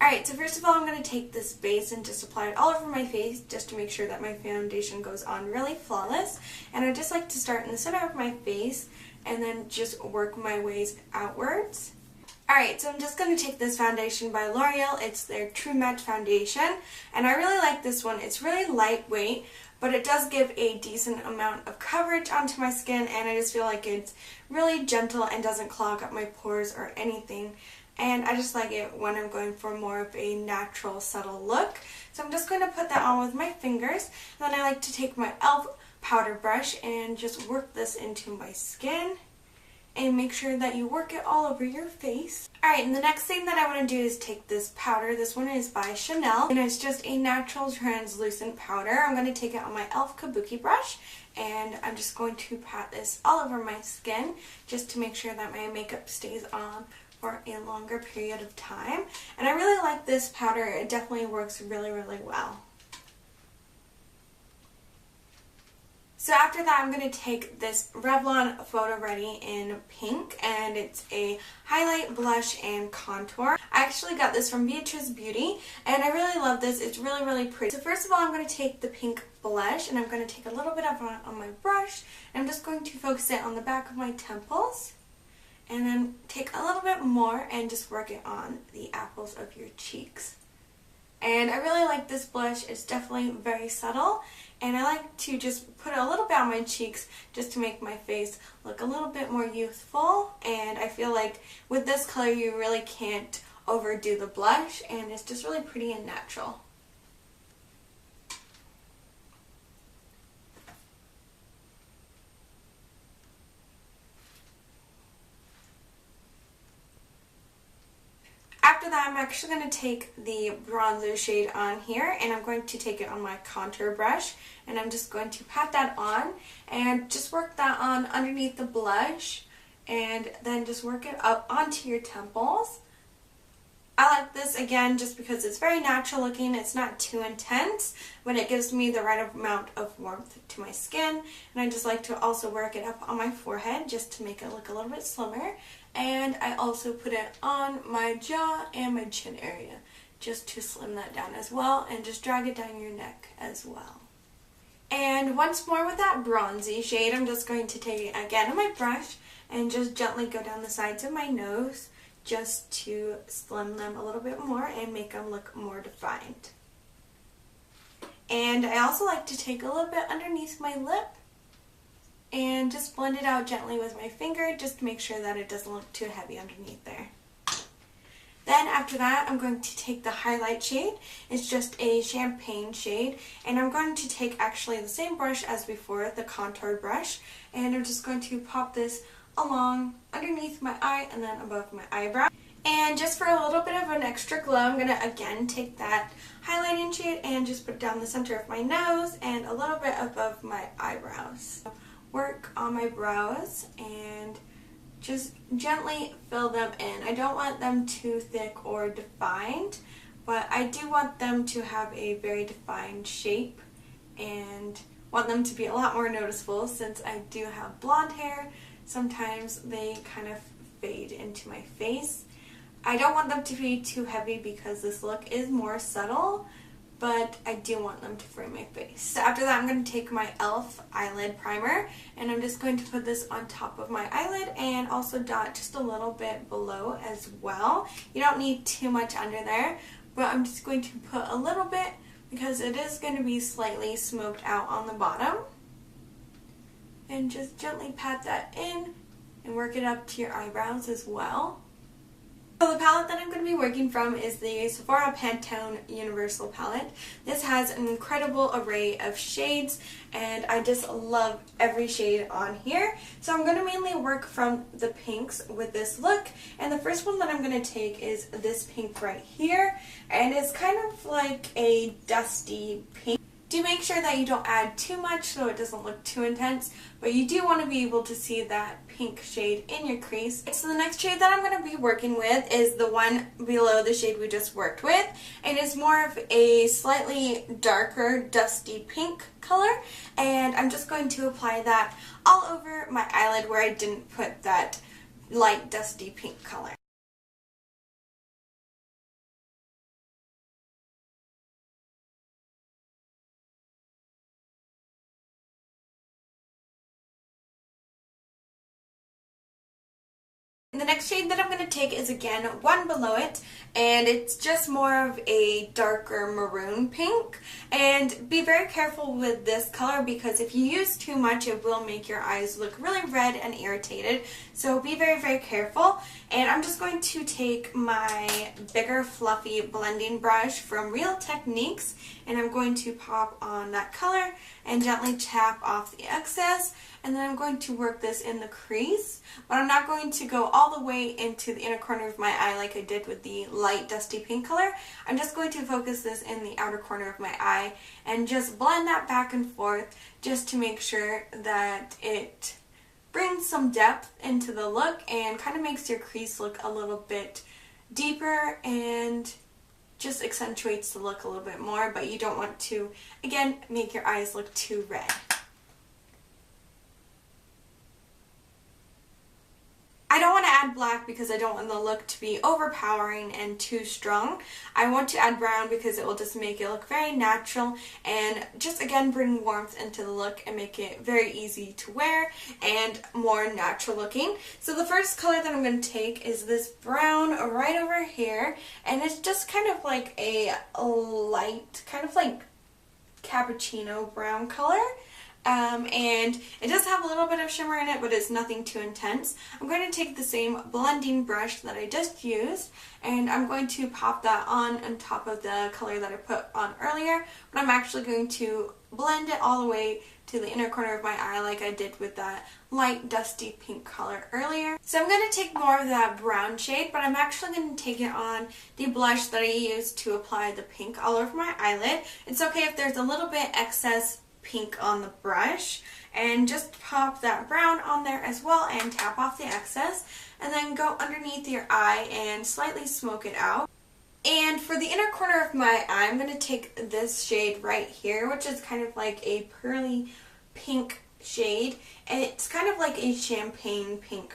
Alright, so first of all I'm going to take this base and just apply it all over my face just to make sure that my foundation goes on really flawless. And I just like to start in the center of my face and then just work my ways outwards. Alright, so I'm just going to take this foundation by L'Oreal. It's their True Matte Foundation, and I really like this one. It's really lightweight, but it does give a decent amount of coverage onto my skin, and I just feel like it's really gentle and doesn't clog up my pores or anything. And I just like it when I'm going for more of a natural, subtle look. So I'm just going to put that on with my fingers. And then I like to take my e.l.f. powder brush and just work this into my skin. And make sure that you work it all over your face. Alright, and the next thing that I want to do is take this powder. This one is by Chanel, and it's just a natural translucent powder. I'm going to take it on my e.l.f. kabuki brush, and I'm just going to pat this all over my skin just to make sure that my makeup stays on for a longer period of time. And I really like this powder. It definitely works really, really well. So after that, I'm going to take this Revlon Photoready in pink, and it's a highlight, blush, and contour. I actually got this from Beatrice Beauty, and I really love this. It's really, really pretty. So first of all, I'm going to take the pink blush, and I'm going to take a little bit of it on my brush, and I'm just going to focus it on the back of my temples. And then take a little bit more and just work it on the apples of your cheeks. And I really like this blush. It's definitely very subtle. And I like to just put a little bit on my cheeks just to make my face look a little bit more youthful. And I feel like with this color you really can't overdo the blush. And it's just really pretty and natural. After that, I'm actually going to take the bronzer shade on here, and I'm going to take it on my contour brush, and I'm just going to pat that on and just work that on underneath the blush, and then just work it up onto your temples. I like this again just because it's very natural looking. It's not too intense, but it gives me the right amount of warmth to my skin. And I just like to also work it up on my forehead just to make it look a little bit slimmer. And I also put it on my jaw and my chin area just to slim that down as well, and just drag it down your neck as well. And once more with that bronzy shade, I'm just going to take it again on my brush and just gently go down the sides of my nose, just to slim them a little bit more and make them look more defined. And I also like to take a little bit underneath my lip and just blend it out gently with my finger just to make sure that it doesn't look too heavy underneath there. Then after that, I'm going to take the highlight shade. It's just a champagne shade, and I'm going to take actually the same brush as before, the contour brush, and I'm just going to pop this along underneath my eye and then above my eyebrow. And just for a little bit of an extra glow, I'm going to again take that highlighting shade and just put it down the center of my nose and a little bit above my eyebrows. Work on my brows and just gently fill them in. I don't want them too thick or defined, but I do want them to have a very defined shape and want them to be a lot more noticeable. Since I do have blonde hair, sometimes they kind of fade into my face. I don't want them to be too heavy because this look is more subtle, but I do want them to frame my face. So after that, I'm going to take my e.l.f. eyelid primer, and I'm just going to put this on top of my eyelid and also dot just a little bit below as well. You don't need too much under there, but I'm just going to put a little bit because it is going to be slightly smoked out on the bottom. And just gently pat that in and work it up to your eyebrows as well. So the palette that I'm going to be working from is the Sephora Patone Universal palette. This has an incredible array of shades, and I just love every shade on here. So I'm going to mainly work from the pinks with this look, and the first one that I'm going to take is this pink right here, and it's kind of like a dusty pink. Do make sure that you don't add too much so it doesn't look too intense, but you do want to be able to see that pink shade in your crease. So the next shade that I'm going to be working with is the one below the shade we just worked with, and it's more of a slightly darker dusty pink color, and I'm just going to apply that all over my eyelid where I didn't put that light dusty pink color. And the next shade that I'm going to take is again one below it, and it's just more of a darker maroon pink. And be very careful with this color because if you use too much it will make your eyes look really red and irritated. So be very, very careful. And I'm just going to take my bigger fluffy blending brush from Real Techniques, and I'm going to pop on that color and gently tap off the excess. And then I'm going to work this in the crease, but I'm not going to go all the way into the inner corner of my eye like I did with the light dusty pink color. I'm just going to focus this in the outer corner of my eye and just blend that back and forth just to make sure that it brings some depth into the look and kind of makes your crease look a little bit deeper and just accentuates the look a little bit more, but you don't want to, again, make your eyes look too red. I don't want to add black because I don't want the look to be overpowering and too strong. I want to add brown because it will just make it look very natural and just again bring warmth into the look and make it very easy to wear and more natural looking. So the first color that I'm going to take is this brown right over here, and it's just kind of like a light, kind of like cappuccino brown color. And it does have a little bit of shimmer in it, but it's nothing too intense. I'm going to take the same blending brush that I just used, and I'm going to pop that on top of the color that I put on earlier, but I'm actually going to blend it all the way to the inner corner of my eye like I did with that light dusty pink color earlier. So I'm going to take more of that brown shade, but I'm actually going to take it on the blush that I used to apply the pink all over my eyelid. It's okay if there's a little bit excess pink on the brush, and just pop that brown on there as well and tap off the excess, and then go underneath your eye and slightly smoke it out. And for the inner corner of my eye, I'm going to take this shade right here, which is kind of like a pearly pink shade, and it's kind of like a champagne pink.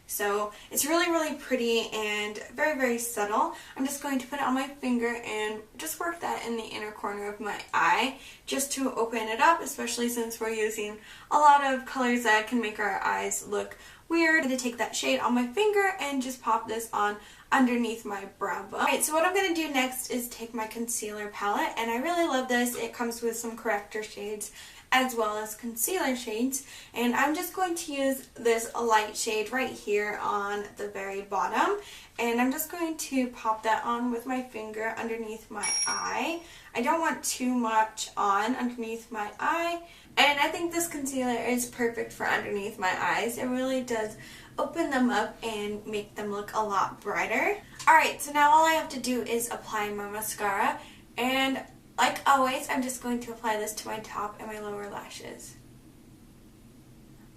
So it's really, really pretty and very, very subtle. I'm just going to put it on my finger and just work that in the inner corner of my eye just to open it up, especially since we're using a lot of colors that can make our eyes look weird. I'm going to take that shade on my finger and just pop this on underneath my brow bone. Alright, so what I'm going to do next is take my concealer palette, and I really love this. It comes with some corrector shades as well as concealer shades, and I'm just going to use this light shade right here on the very bottom, and I'm just going to pop that on with my finger underneath my eye. I don't want too much on underneath my eye, and I think this concealer is perfect for underneath my eyes. It really does open them up and make them look a lot brighter. Alright, so now all I have to do is apply my mascara, and like always, I'm just going to apply this to my top and my lower lashes.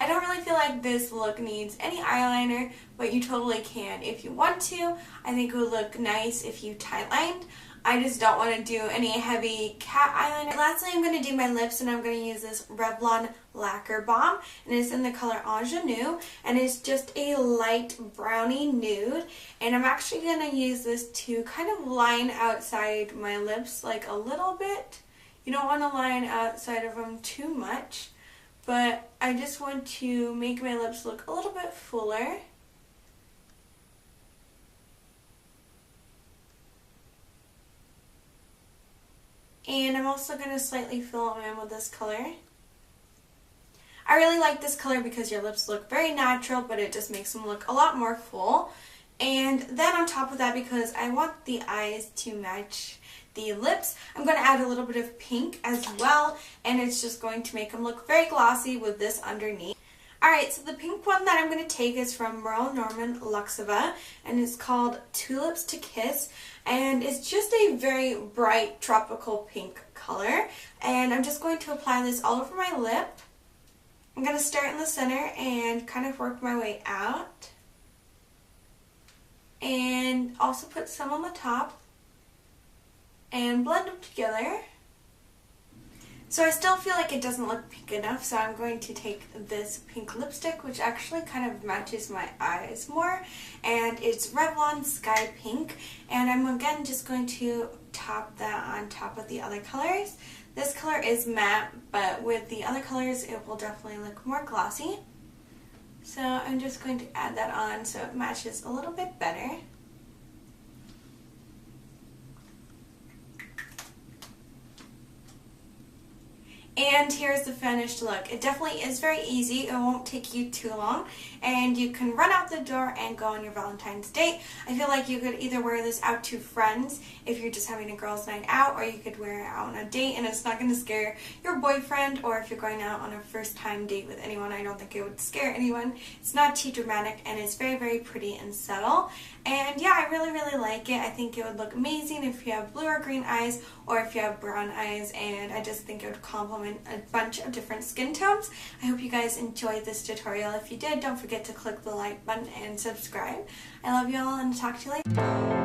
I don't really feel like this look needs any eyeliner, but you totally can if you want to. I think it would look nice if you tie-lined. I just don't want to do any heavy cat eyeliner. Lastly, I'm going to do my lips, and I'm going to use this Revlon lacquer balm, and it's in the color Ingenue, and it's just a light brownie nude, and I'm actually going to use this to kind of line outside my lips like a little bit. You don't want to line outside of them too much, but I just want to make my lips look a little bit fuller. And I'm also going to slightly fill them in with this color. I really like this color because your lips look very natural, but it just makes them look a lot more full. And then on top of that, because I want the eyes to match the lips, I'm going to add a little bit of pink as well, and it's just going to make them look very glossy with this underneath. Alright, so the pink one that I'm going to take is from Merle Norman Tulips, and it's called Tulips to Kiss, and it's just a very bright tropical pink color, and I'm just going to apply this all over my lip. I'm going to start in the center and kind of work my way out, and also put some on the top and blend them together. So I still feel like it doesn't look pink enough, so I'm going to take this pink lipstick, which actually kind of matches my eyes more, and it's Revlon Sky Pink, and I'm again just going to top that on top of the other colors. This color is matte, but with the other colors it will definitely look more glossy. So I'm just going to add that on so it matches a little bit better. And here's the finished look. It definitely is very easy. It won't take you too long. And you can run out the door and go on your Valentine's date. I feel like you could either wear this out to friends if you're just having a girls' night out, or you could wear it out on a date and it's not going to scare your boyfriend, or if you're going out on a first time date with anyone, I don't think it would scare anyone. It's not too dramatic and it's very, very pretty and subtle. And yeah, I really, really like it. I think it would look amazing if you have blue or green eyes, or if you have brown eyes, and I just think it would complement a bunch of different skin tones. I hope you guys enjoyed this tutorial. If you did, don't forget to click the like button and subscribe. I love you all and talk to you later.